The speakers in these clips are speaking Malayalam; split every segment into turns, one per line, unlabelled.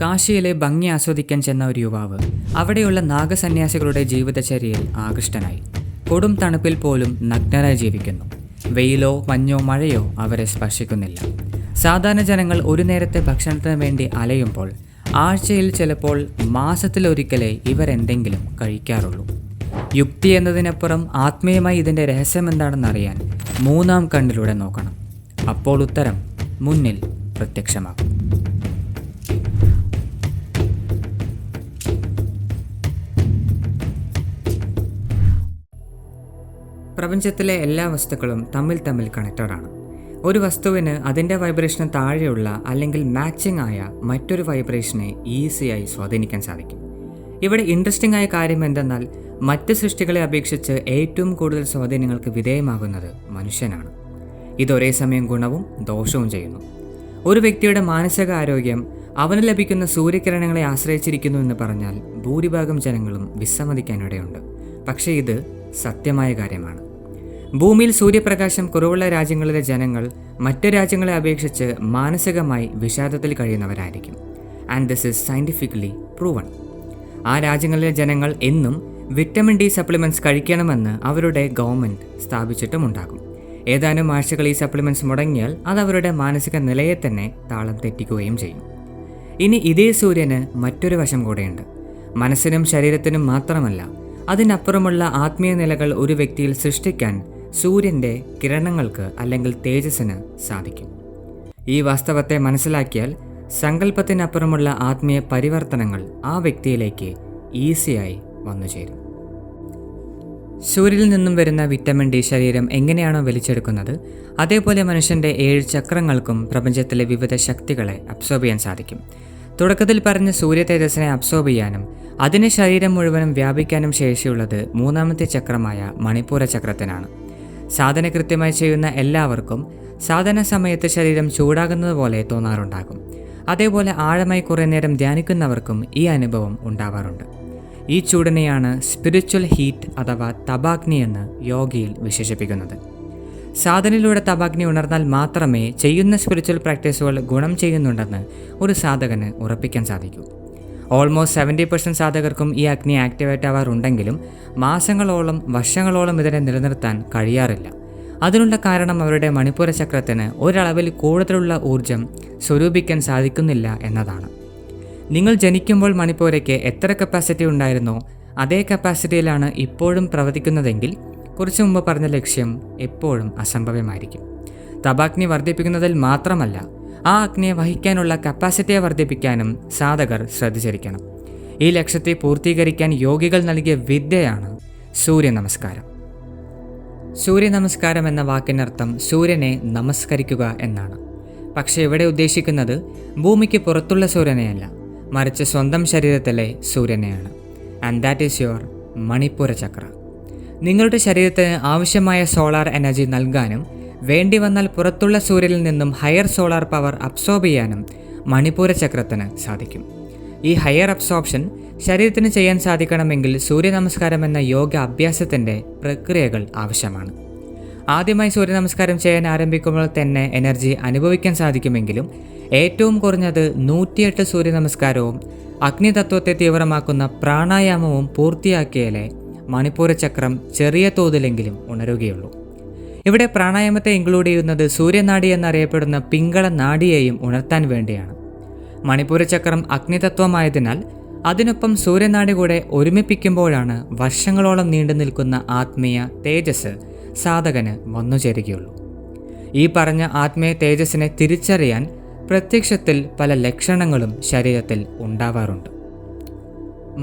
കാശിയിലെ ഭംഗി ആസ്വദിക്കാൻ ചെന്ന ഒരു യുവാവ് അവിടെയുള്ള നാഗസന്യാസികളുടെ ജീവിതചര്യയിൽ ആകൃഷ്ടനായി. കൊടും തണുപ്പിൽ പോലും നഗ്നരായി ജീവിക്കുന്നു. വെയിലോ മഞ്ഞോ മഴയോ അവരെ സ്പർശിക്കുന്നില്ല. സാധാരണ ജനങ്ങൾ ഒരു നേരത്തെ ഭക്ഷണത്തിന് വേണ്ടി അലയുമ്പോൾ ആഴ്ചയിൽ ചിലപ്പോൾ മാസത്തിലൊരിക്കലേ ഇവരെന്തെങ്കിലും കഴിക്കാറുള്ളൂ. യുക്തി എന്നതിനപ്പുറം ആത്മീയമായി ഇതിൻ്റെ രഹസ്യം എന്താണെന്നറിയാൻ മൂന്നാം കണ്ണിലൂടെ നോക്കണം. അപ്പോൾ ഉത്തരം മുന്നിൽ പ്രത്യക്ഷമാകും. പ്രപഞ്ചത്തിലെ എല്ലാ വസ്തുക്കളും തമ്മിൽ കണക്റ്റഡ് ആണ്. ഒരു വസ്തുവിന് അതിൻ്റെ വൈബ്രേഷന് താഴെയുള്ള അല്ലെങ്കിൽ മാച്ചിങ് ആയ മറ്റൊരു വൈബ്രേഷനെ ഈസിയായി സ്വാധീനിക്കാൻ സാധിക്കും. ഇവിടെ ഇൻട്രസ്റ്റിംഗ് ആയ കാര്യം എന്തെന്നാൽ മറ്റ് സൃഷ്ടികളെ അപേക്ഷിച്ച് ഏറ്റവും കൂടുതൽ സ്വാധീനങ്ങൾക്ക് വിധേയമാകുന്നത് മനുഷ്യനാണ്. ഇതൊരേ സമയം ഗുണവും ദോഷവും ചെയ്യുന്നു. ഒരു വ്യക്തിയുടെ മാനസിക ആരോഗ്യം അവന് ലഭിക്കുന്ന സൂര്യകിരണങ്ങളെ ആശ്രയിച്ചിരിക്കുന്നു എന്ന് പറഞ്ഞാൽ ഭൂരിഭാഗം ജനങ്ങളും വിസമ്മതിക്കാനിടയുണ്ട്. പക്ഷേ ഇത് സത്യമായ കാര്യമാണ്. ഭൂമിയിൽ സൂര്യപ്രകാശം കുറവുള്ള രാജ്യങ്ങളിലെ ജനങ്ങൾ മറ്റ് രാജ്യങ്ങളെ അപേക്ഷിച്ച് മാനസികമായി വിഷാദത്തിൽ കഴിയുന്നവരായിരിക്കും. And this is scientifically proven. ആ രാജ്യങ്ങളിലെ ജനങ്ങൾ എന്നും വിറ്റമിൻ ഡി സപ്ലിമെൻറ്റ്സ് കഴിക്കണമെന്ന് അവരുടെ ഗവൺമെൻറ് സ്ഥാപിച്ചിട്ടുമുണ്ടാകും. ഏതാനും ആഴ്ചകൾ ഈ സപ്ലിമെൻറ്റ്സ് മുടങ്ങിയാൽ അത് അവരുടെ മാനസിക നിലയെ തന്നെ താളം തെറ്റിക്കുകയും ചെയ്യും. ഇനി ഇതേ സൂര്യന് മറ്റൊരു വശം കൂടെയുണ്ട്. മനസ്സിനും ശരീരത്തിനും മാത്രമല്ല, അതിനപ്പുറമുള്ള ആത്മീയ നിലകൾ ഒരു വ്യക്തിയിൽ സൃഷ്ടിക്കാൻ സൂര്യൻ്റെ കിരണങ്ങൾക്ക് അല്ലെങ്കിൽ തേജസ്സിന് സാധിക്കും. ഈ വാസ്തവത്തെ മനസ്സിലാക്കിയാൽ സങ്കല്പത്തിനപ്പുറമുള്ള ആത്മീയ പരിവർത്തനങ്ങൾ ആ വ്യക്തിയിലേക്ക് ഈസിയായി വന്നുചേരും. സൂര്യനിൽ നിന്നും വരുന്ന വിറ്റമിൻ ഡി ശരീരം എങ്ങനെയാണോ വലിച്ചെടുക്കുന്നത്, അതേപോലെ മനുഷ്യൻ്റെ 7 ചക്രങ്ങൾക്കും പ്രപഞ്ചത്തിലെ വിവിധ ശക്തികളെ അബ്സോർബ് ചെയ്യാൻ സാധിക്കും. തുടക്കത്തിൽ പറഞ്ഞ സൂര്യ തേജസ്സിനെ അബ്സോർബ് ചെയ്യാനും അതിന് ശരീരം മുഴുവനും വ്യാപിക്കാനും ശേഷിയുള്ളത് മൂന്നാമത്തെ ചക്രമായ മണിപ്പൂര ചക്രത്തിനാണ്. സാധന കൃത്യമായി ചെയ്യുന്ന എല്ലാവർക്കും സാധന സമയത്ത് ശരീരം ചൂടാകുന്നത് പോലെ തോന്നാറുണ്ടാകും. അതേപോലെ ആഴമായി കുറേ നേരം ധ്യാനിക്കുന്നവർക്കും ഈ അനുഭവം ഉണ്ടാവാറുണ്ട്. ഈ ചൂടിനെയാണ് സ്പിരിച്വൽ ഹീറ്റ് അഥവാ തപാഗ്നി എന്ന് യോഗയിൽ വിശേഷിപ്പിക്കുന്നത്. സാധനയിലൂടെ തപാഗ്നി ഉണർന്നാൽ മാത്രമേ ചെയ്യുന്ന സ്പിരിച്വൽ പ്രാക്ടീസുകൾ ഗുണം ചെയ്യുന്നുണ്ടെന്ന് ഒരു സാധകന് ഉറപ്പിക്കാൻ സാധിക്കൂ. ഓൾമോസ്റ്റ് 70% സാധകർക്കും ഈ അഗ്നി ആക്ടിവേറ്റ് ആവാറുണ്ടെങ്കിലും മാസങ്ങളോളം വർഷങ്ങളോളം ഇതിനെ നിലനിർത്താൻ കഴിയാറില്ല. അതിനുള്ള കാരണം അവരുടെ മണിപ്പൂര ചക്രത്തിന് ഒരളവിൽ കൂടുതലുള്ള ഊർജം സ്വരൂപിക്കാൻ സാധിക്കുന്നില്ല എന്നതാണ്. നിങ്ങൾ ജനിക്കുമ്പോൾ മണിപ്പൂരയ്ക്ക് എത്ര കപ്പാസിറ്റി ഉണ്ടായിരുന്നോ അതേ കപ്പാസിറ്റിയിലാണ് ഇപ്പോഴും പ്രവർത്തിക്കുന്നതെങ്കിൽ കുറച്ചു മുമ്പ് പറഞ്ഞ ലക്ഷ്യം എപ്പോഴും അസംഭവ്യമായിരിക്കും. തപാഗ്നി വർദ്ധിപ്പിക്കുന്നതിൽ മാത്രമല്ല, ആ അഗ്നിയെ വഹിക്കാനുള്ള കപ്പാസിറ്റിയെ വർദ്ധിപ്പിക്കാനും സാധകർ ശ്രദ്ധിച്ചിരിക്കണം. ഈ ലക്ഷ്യത്തെ പൂർത്തീകരിക്കാൻ യോഗികൾ നൽകിയ വിദ്യയാണ് സൂര്യ നമസ്കാരം. സൂര്യ നമസ്കാരം എന്ന വാക്കിനർത്ഥം സൂര്യനെ നമസ്കരിക്കുക എന്നാണ്. പക്ഷേ ഇവിടെ ഉദ്ദേശിക്കുന്നത് ഭൂമിക്ക് പുറത്തുള്ള സൂര്യനെയല്ല, മറിച്ച് സ്വന്തം ശരീരത്തിലെ സൂര്യനെയാണ്. And that is your Manipura chakra. നിങ്ങളുടെ ശരീരത്തിന് ആവശ്യമായ സോളാർ എനർജി നൽകാനും വേണ്ടി വന്നാൽ പുറത്തുള്ള സൂര്യനിൽ നിന്നും ഹയർ സോളാർ പവർ അബ്സോർബ് ചെയ്യാനും മണിപ്പൂര ചക്രത്തിന് സാധിക്കും. ഈ ഹയർ അബ്സോർപ്ഷൻ ശരീരത്തിന് ചെയ്യാൻ സാധിക്കണമെങ്കിൽ സൂര്യ നമസ്കാരം എന്ന യോഗ അഭ്യാസത്തിൻ്റെ പ്രക്രിയകൾ ആവശ്യമാണ്. ആദ്യമായി സൂര്യ നമസ്കാരം ചെയ്യാൻ ആരംഭിക്കുമ്പോൾ തന്നെ എനർജി അനുഭവിക്കാൻ സാധിക്കുമെങ്കിലും ഏറ്റവും കുറഞ്ഞത് 108 സൂര്യ നമസ്കാരവും അഗ്നിതത്വത്തെ തീവ്രമാക്കുന്ന പ്രാണായാമവും പൂർത്തിയാക്കിയാലേ മണിപ്പൂര ചക്രം ചെറിയ തോതിലെങ്കിലും ഉണരുകയുള്ളൂ. ഇവിടെ പ്രാണായാമത്തെ ഇൻക്ലൂഡ് ചെയ്യുന്നത് സൂര്യനാഡി എന്നറിയപ്പെടുന്ന പിങ്കള നാഡിയെയും ഉണർത്താൻ വേണ്ടിയാണ്. മണിപ്പൂര ചക്രം അഗ്നിതത്വമായതിനാൽ അതിനൊപ്പം സൂര്യനാഡി കൂടെ ഒരുമിപ്പിക്കുമ്പോഴാണ് വർഷങ്ങളോളം നീണ്ടു നിൽക്കുന്ന ആത്മീയ തേജസ് സാധകന് വന്നുചേരുകയുള്ളൂ. ഈ പറഞ്ഞ ആത്മീയ തേജസ്സിനെ തിരിച്ചറിയാൻ പ്രത്യക്ഷത്തിൽ പല ലക്ഷണങ്ങളും ശരീരത്തിൽ ഉണ്ടാവാറുണ്ട്.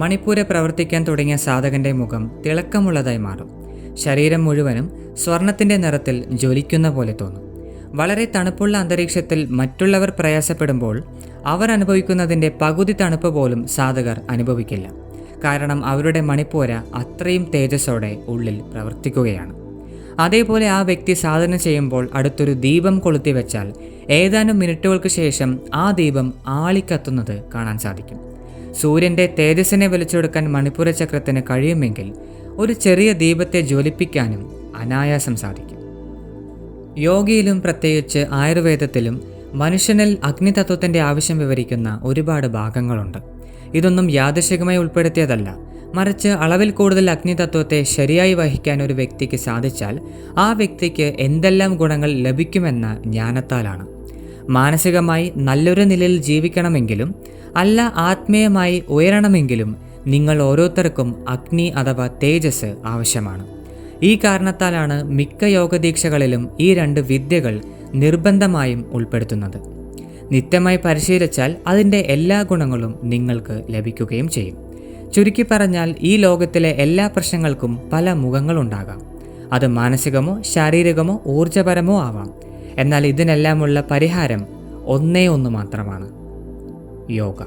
മണിപ്പൂര പ്രവർത്തിക്കാൻ തുടങ്ങിയ സാധകന്റെ മുഖം തിളക്കമുള്ളതായി മാറും. ശരീരം മുഴുവനും സ്വർണത്തിൻ്റെ നിറത്തിൽ ജ്വലിക്കുന്ന പോലെ തോന്നും. വളരെ തണുപ്പുള്ള അന്തരീക്ഷത്തിൽ മറ്റുള്ളവർ പ്രയാസപ്പെടുമ്പോൾ അവർ അനുഭവിക്കുന്നതിൻ്റെ പകുതി തണുപ്പ് പോലും സാധകർ അനുഭവിക്കില്ല. കാരണം അവരുടെ മണിപ്പൂര അത്രയും തേജസ്സോടെ ഉള്ളിൽ പ്രവർത്തിക്കുകയാണ്. അതേപോലെ ആ വ്യക്തി സാധന ചെയ്യുമ്പോൾ അടുത്തൊരു ദീപം കൊളുത്തി വെച്ചാൽ ഏതാനും മിനിറ്റുകൾക്ക് ശേഷം ആ ദീപം ആളിക്കത്തുന്നത് കാണാൻ സാധിക്കും. സൂര്യൻ്റെ തേജസ്സിനെ വലിച്ചെടുക്കാൻ മണിപ്പൂര ചക്രത്തിന് കഴിയുമെങ്കിൽ ഒരു ചെറിയ ദീപത്തെ ജ്വലിപ്പിക്കാനും അനായാസം സാധിക്കും. യോഗയിലും പ്രത്യേകിച്ച് ആയുർവേദത്തിലും മനുഷ്യനിൽ അഗ്നിതത്വത്തിൻ്റെ ആവശ്യം വിവരിക്കുന്ന ഒരുപാട് ഭാഗങ്ങളുണ്ട്. ഇതൊന്നും യാദൃശികമായി ഉൾപ്പെടുത്തിയതല്ല, മറിച്ച് അളവിൽ കൂടുതൽ അഗ്നിതത്വത്തെ ശരിയായി വഹിക്കാൻ ഒരു വ്യക്തിക്ക് സാധിച്ചാൽ ആ വ്യക്തിക്ക് എന്തെല്ലാം ഗുണങ്ങൾ ലഭിക്കുമെന്ന ജ്ഞാനത്താലാണ്. മാനസികമായി നല്ലൊരു നിലയിൽ ജീവിക്കണമെങ്കിലും അല്ല ആത്മീയമായി ഉയരണമെങ്കിലും നിങ്ങൾ ഓരോരുത്തർക്കും അഗ്നി അഥവാ തേജസ് ആവശ്യമാണ്. ഈ കാരണത്താലാണ് മിക്ക യോഗദീക്ഷകളിലും ഈ 2 വിദ്യകൾ നിർബന്ധമായും ഉൾപ്പെടുത്തുന്നത്. നിത്യമായി പരിശീലിച്ചാൽ അതിൻ്റെ എല്ലാ ഗുണങ്ങളും നിങ്ങൾക്ക് ലഭിക്കുകയും ചെയ്യും. ചുരുക്കി പറഞ്ഞാൽ ഈ ലോകത്തിലെ എല്ലാ പ്രശ്നങ്ങൾക്കും പല മുഖങ്ങളുണ്ടാകാം. അത് മാനസികമോ ശാരീരികമോ ഊർജ്ജപരമോ ആവാം. എന്നാൽ ഇതിനെല്ലാമുള്ള പരിഹാരം ഒന്നേ ഒന്ന് മാത്രമാണ്: യോഗ.